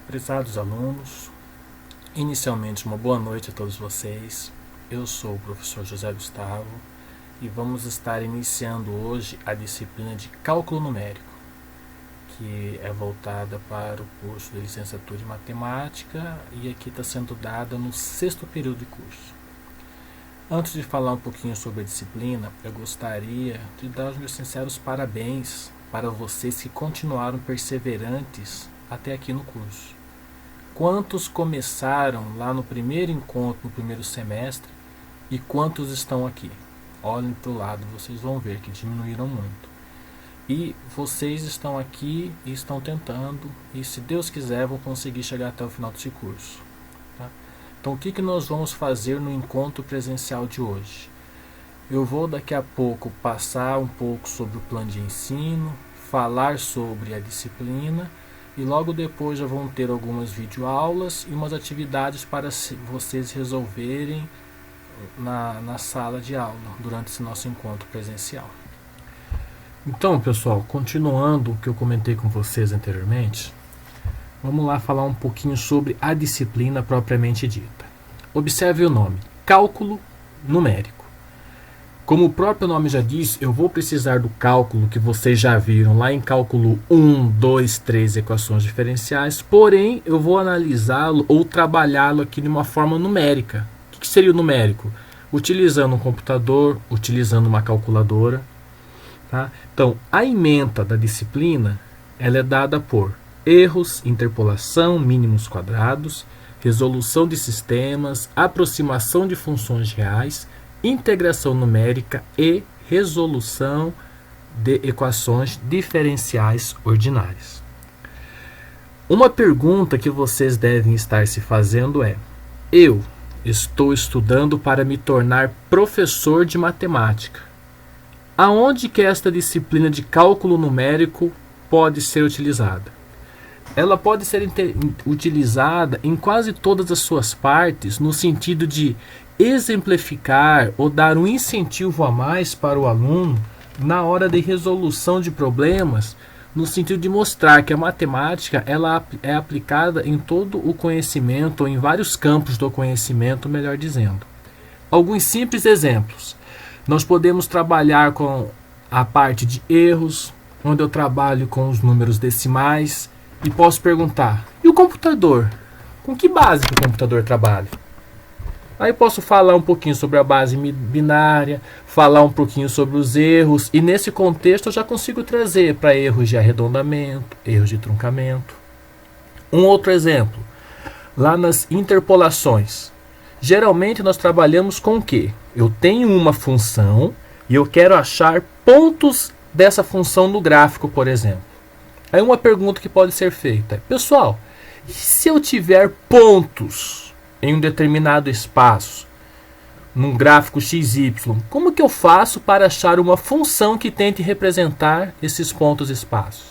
Prezados alunos, inicialmente uma boa noite a todos vocês. Eu sou o professor José Gustavo e vamos estar iniciando hoje a disciplina de Cálculo Numérico, que é voltada para o curso de Licenciatura em Matemática e aqui está sendo dada no 6º período de curso. Antes de falar um pouquinho sobre a disciplina, eu gostaria de dar os meus sinceros parabéns para vocês que continuaram perseverantes até aqui no curso. Quantos começaram lá no primeiro encontro, no primeiro semestre, e quantos estão aqui? Olhem para o lado, vocês vão ver que diminuíram muito. E vocês estão aqui e estão tentando, e se Deus quiser, vão conseguir chegar até o final desse curso. Tá? Então, o que nós vamos fazer no encontro presencial de hoje? Eu vou daqui a pouco passar um pouco sobre o plano de ensino, falar sobre a disciplina, e logo depois já vão ter algumas videoaulas e umas atividades para vocês resolverem na sala de aula durante esse nosso encontro presencial. Então, pessoal, continuando o que eu comentei com vocês anteriormente, vamos lá falar um pouquinho sobre a disciplina propriamente dita. Observe o nome, Cálculo Numérico. Como o próprio nome já diz, eu vou precisar do cálculo que vocês já viram lá em cálculo 1, 2, 3, equações diferenciais, porém eu vou analisá-lo ou trabalhá-lo aqui de uma forma numérica. O que seria o numérico? Utilizando um computador, utilizando uma calculadora. Tá? Então, a ementa da disciplina ela é dada por erros, interpolação, mínimos quadrados, resolução de sistemas, aproximação de funções reais, integração numérica e resolução de equações diferenciais ordinárias. Uma pergunta que vocês devem estar se fazendo é: eu estou estudando para me tornar professor de matemática. Aonde que esta disciplina de cálculo numérico pode ser utilizada? Ela pode ser utilizada em quase todas as suas partes, no sentido de exemplificar ou dar um incentivo a mais para o aluno na hora de resolução de problemas, no sentido de mostrar que a matemática ela é aplicada em todo o conhecimento, ou em vários campos do conhecimento, melhor dizendo. Alguns simples exemplos. Nós podemos trabalhar com a parte de erros, onde eu trabalho com os números decimais, e posso perguntar, e o computador? Com que base que o computador trabalha? Aí posso falar um pouquinho sobre a base binária, falar um pouquinho sobre os erros, e nesse contexto eu já consigo trazer para erros de arredondamento, erros de truncamento. Um outro exemplo, lá nas interpolações. Geralmente nós trabalhamos com o quê? Eu tenho uma função e eu quero achar pontos dessa função no gráfico, por exemplo. Aí uma pergunta que pode ser feita: pessoal, e se eu tiver pontos em um determinado espaço, num gráfico XY, como que eu faço para achar uma função que tente representar esses pontos espaços?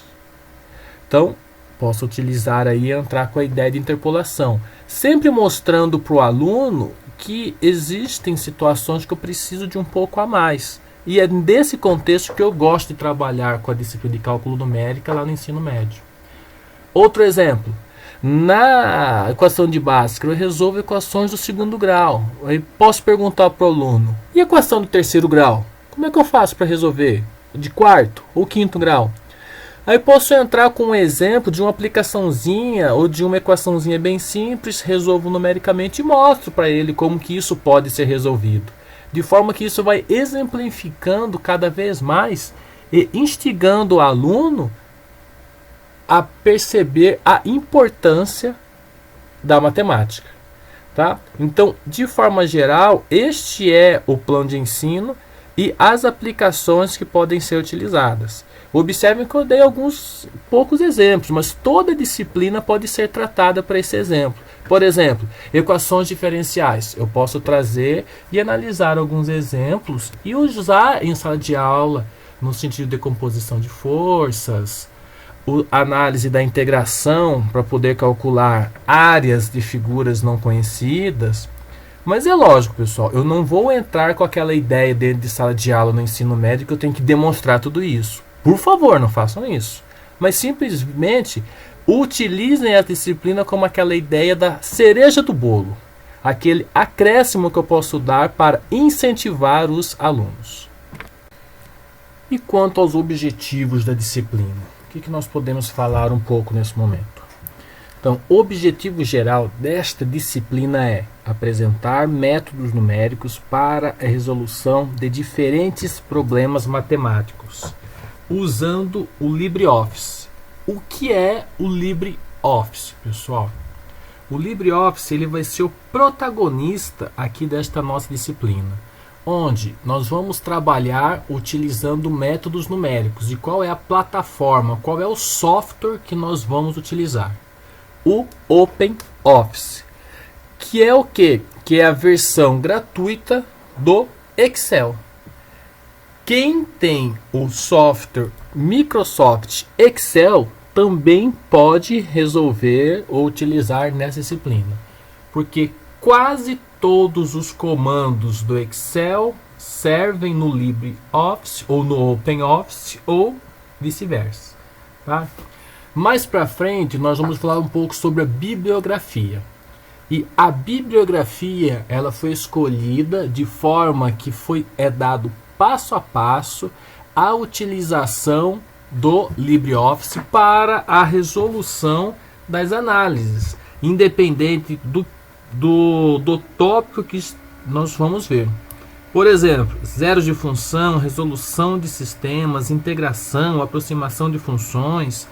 Então, posso utilizar aí, entrar com a ideia de interpolação, sempre mostrando para o aluno que existem situações que eu preciso de um pouco a mais. E é nesse contexto que eu gosto de trabalhar com a disciplina de cálculo numérica lá no ensino médio. Outro exemplo. Na equação de Bhaskara, eu resolvo equações do 2º grau. Aí posso perguntar para o aluno: e a equação do 3º grau? Como é que eu faço para resolver? De 4º ou 5º grau? Aí posso entrar com um exemplo de uma aplicaçãozinha ou de uma equaçãozinha bem simples, resolvo numericamente e mostro para ele como que isso pode ser resolvido. De forma que isso vai exemplificando cada vez mais e instigando o aluno a perceber a importância da matemática. Tá? Então, de forma geral, este é o plano de ensino e as aplicações que podem ser utilizadas. Observem que eu dei alguns poucos exemplos, mas toda disciplina pode ser tratada para esse exemplo. Por exemplo, equações diferenciais. Eu posso trazer e analisar alguns exemplos e usar em sala de aula, no sentido de composição de forças, análise da integração para poder calcular áreas de figuras não conhecidas. Mas é lógico, pessoal, eu não vou entrar com aquela ideia dentro de sala de aula no ensino médio que eu tenho que demonstrar tudo isso. Por favor, não façam isso. Mas simplesmente utilizem a disciplina como aquela ideia da cereja do bolo, aquele acréscimo que eu posso dar para incentivar os alunos. E quanto aos objetivos da disciplina, o que nós podemos falar um pouco nesse momento? Então, o objetivo geral desta disciplina é apresentar métodos numéricos para a resolução de diferentes problemas matemáticos, usando o LibreOffice. O que é o LibreOffice, pessoal? O LibreOffice ele vai ser o protagonista aqui desta nossa disciplina, onde nós vamos trabalhar utilizando métodos numéricos. E qual é a plataforma, qual é o software que nós vamos utilizar? O OpenOffice, que é o quê? Que é a versão gratuita do Excel. Quem tem o software Microsoft Excel também pode resolver ou utilizar nessa disciplina, porque quase todos os comandos do Excel servem no LibreOffice ou no OpenOffice ou vice-versa, tá? Mais para frente nós vamos falar um pouco sobre a bibliografia. E a bibliografia ela foi escolhida de forma que é dado passo a passo a utilização do LibreOffice para a resolução das análises, independente do tópico que nós vamos ver. Por exemplo, zeros de função, resolução de sistemas, integração, aproximação de funções,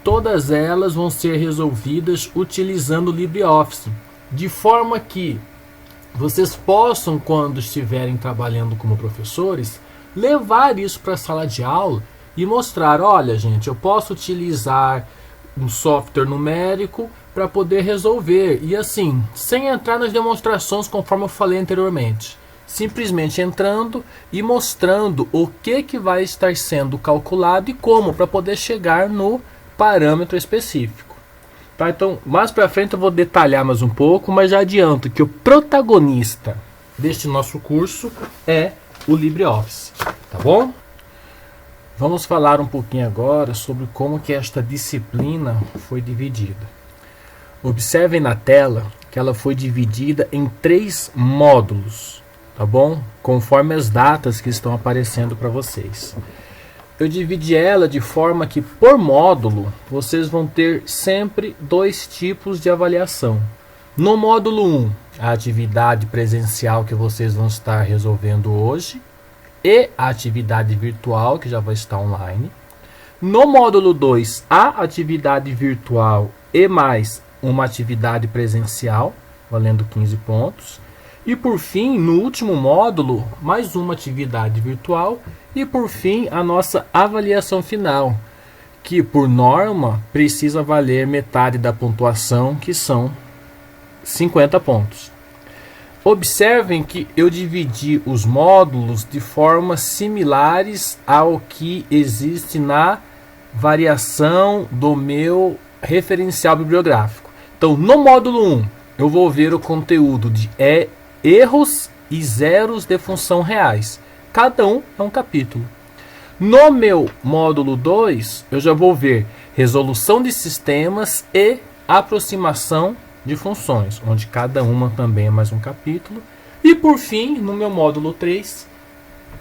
todas elas vão ser resolvidas utilizando o LibreOffice, de forma que vocês possam, quando estiverem trabalhando como professores, levar isso para a sala de aula e mostrar, olha gente, eu posso utilizar um software numérico para poder resolver, e assim, sem entrar nas demonstrações conforme eu falei anteriormente, simplesmente entrando e mostrando o que vai estar sendo calculado e como, para poder chegar no parâmetro específico. Tá? Então, mais para frente eu vou detalhar mais um pouco, mas já adianto que o protagonista deste nosso curso é o LibreOffice, tá bom? Vamos falar um pouquinho agora sobre como que esta disciplina foi dividida. Observem na tela que ela foi dividida em 3 módulos, tá bom? Conforme as datas que estão aparecendo para vocês. Eu dividi ela de forma que, por módulo, vocês vão ter sempre 2 tipos de avaliação. No módulo 1, a atividade presencial que vocês vão estar resolvendo hoje e a atividade virtual que já vai estar online. No módulo 2, a atividade virtual e mais uma atividade presencial, valendo 15 pontos. E por fim, no último módulo, mais uma atividade virtual e por fim a nossa avaliação final, que por norma precisa valer metade da pontuação, que são 50 pontos. Observem que eu dividi os módulos de formas similares ao que existe na variação do meu referencial bibliográfico. Então, no módulo 1, eu vou ver o conteúdo de erros e zeros de função reais. Cada um é um capítulo. No meu módulo 2, eu já vou ver resolução de sistemas e aproximação de funções, onde cada uma também é mais um capítulo. E por fim, no meu módulo 3,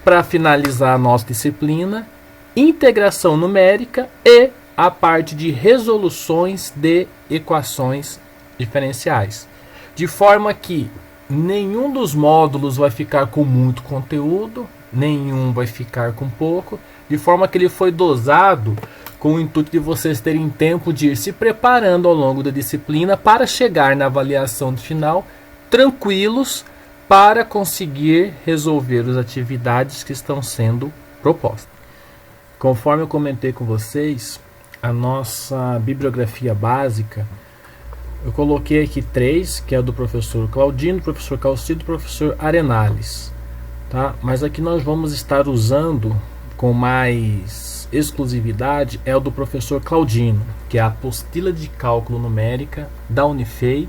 para finalizar a nossa disciplina, integração numérica e a parte de resoluções de equações diferenciais. De forma que nenhum dos módulos vai ficar com muito conteúdo, nenhum vai ficar com pouco, de forma que ele foi dosado com o intuito de vocês terem tempo de ir se preparando ao longo da disciplina para chegar na avaliação final tranquilos para conseguir resolver as atividades que estão sendo propostas. Conforme eu comentei com vocês, a nossa bibliografia básica, eu coloquei aqui 3, que é do professor Claudino, professor Calcido e professor Arenales. Tá? Mas aqui nós vamos estar usando com mais exclusividade é o do professor Claudino, que é a apostila de cálculo numérica da Unifei,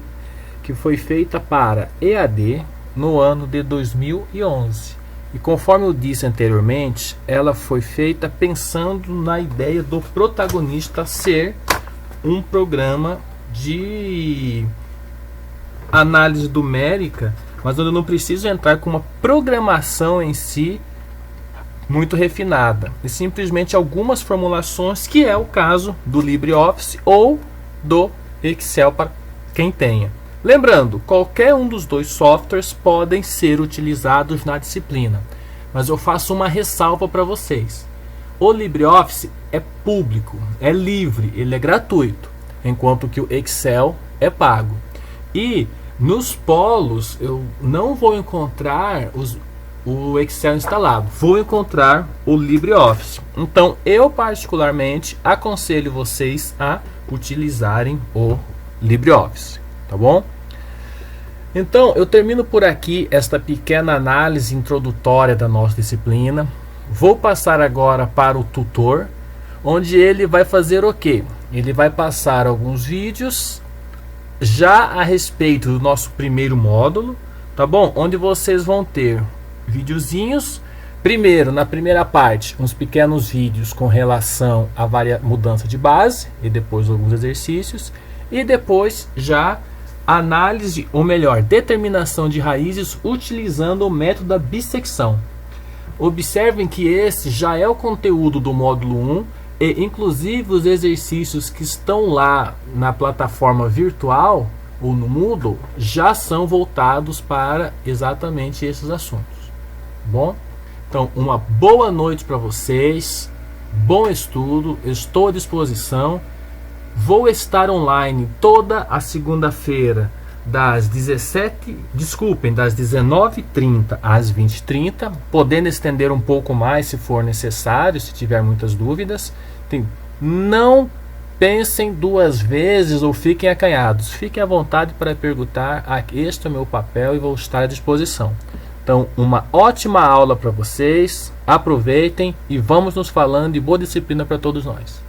que foi feita para EAD no ano de 2011. E conforme eu disse anteriormente, ela foi feita pensando na ideia do protagonista ser um programa de análise numérica, mas onde eu não preciso entrar com uma programação em si muito refinada, e simplesmente algumas formulações, que é o caso do LibreOffice ou do Excel para quem tenha. Lembrando, qualquer um dos dois softwares podem ser utilizados na disciplina, mas eu faço uma ressalva para vocês. O LibreOffice é público, é livre, ele é gratuito, enquanto que o Excel é pago. E nos polos eu não vou encontrar o Excel instalado, vou encontrar o LibreOffice. Então eu particularmente aconselho vocês a utilizarem o LibreOffice, tá bom? Então eu termino por aqui esta pequena análise introdutória da nossa disciplina. Vou passar agora para o tutor, onde ele vai fazer o quê? Ele vai passar alguns vídeos já a respeito do nosso primeiro módulo, tá bom? Onde vocês vão ter videozinhos. Primeiro, na primeira parte, uns pequenos vídeos com relação à mudança de base e depois alguns exercícios, e depois já análise, ou melhor, determinação de raízes utilizando o método da bissecção. Observem que esse já é o conteúdo do módulo 1 e inclusive os exercícios que estão lá na plataforma virtual ou no Moodle já são voltados para exatamente esses assuntos. Bom, então uma boa noite para vocês, bom estudo, estou à disposição. Vou estar online toda a segunda-feira das 19h30 às 20h30, podendo estender um pouco mais se for necessário, se tiver muitas dúvidas. Não pensem duas vezes ou fiquem acanhados, fiquem à vontade para perguntar. Este é o meu papel e vou estar à disposição. Então, uma ótima aula para vocês, aproveitem e vamos nos falando, e boa disciplina para todos nós.